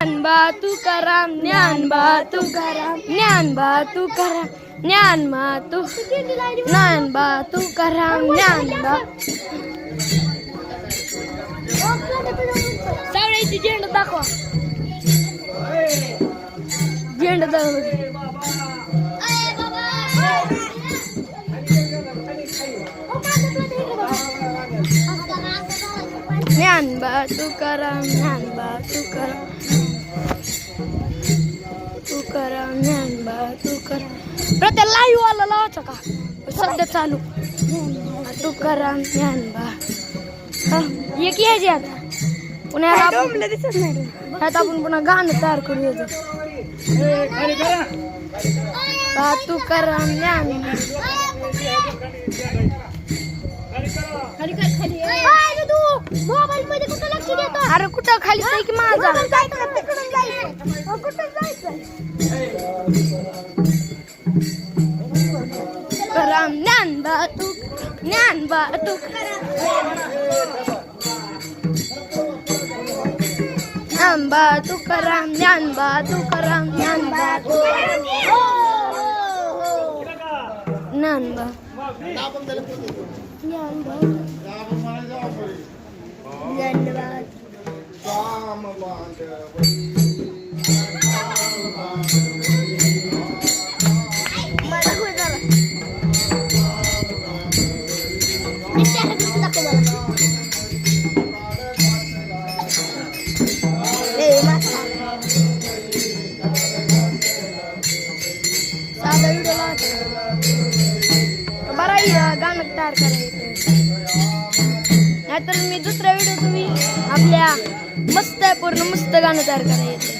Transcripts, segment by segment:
ज्ञानबा तुकाराम ज्ञानबा तुकाराम ज्ञानबा तुकाराम ज्ञानबा तुकाराम ज्ञानबा सावळ्याची झेंड दाखवा झेंड दाखवा ज्ञानबा तुकाराम ज्ञानबा तुकाराम तुकाराम ज्ञानबा तुकाराम प्रत्येक लाईव्ह वाला लावायचा का सध्या चालू तुकाराम ज्ञानबा एक यायचे आता पुण्याला आपण पुन्हा गाणं तयार करू येतो तुकाराम ज्ञानबा अरे कुठं खाली की माझा तुकाराम ज्ञानबा ज्ञानबा ज्ञानबा तुकाराम ज्ञानबा तुकाराम ज्ञानबा ज्ञानबा गाणं तयार करायचं नाहीतर मी दुसरा व्हिडिओ तुम्ही आपल्या मस्त आहे पूर्ण मस्त गाणं तयार करायचं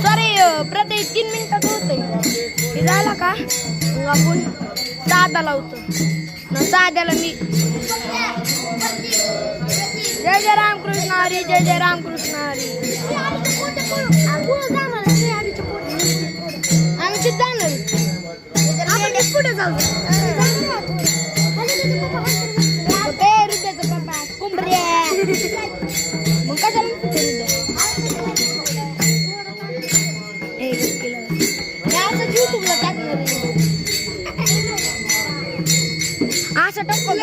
सॉरी प्रत्येक 3 मिनिटात होतंय हे झालं का मग आपण साधा लावतो साध्याला मी जय जय रामकृष्ण हरी जय जय रामकृष्ण हरी आम्ही तिथे जाणार पुढे जाऊ मग कसं युट्यूबला टाकणार असं टाकू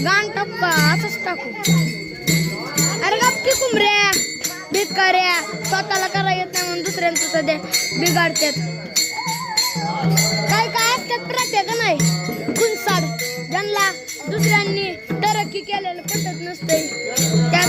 गाण टाकू असंच टाकू अरे गप्पी कुंभऱ्या भिकाऱ्या स्वतःला करा येत नाही म्हणून दुसऱ्यांचं सध्या बिघाडतात काय काय असतात प्रत्येक नाही खुनसाड ज्यांना दुसऱ्यांनी तरक्की केलेलं पटत नसते त्यात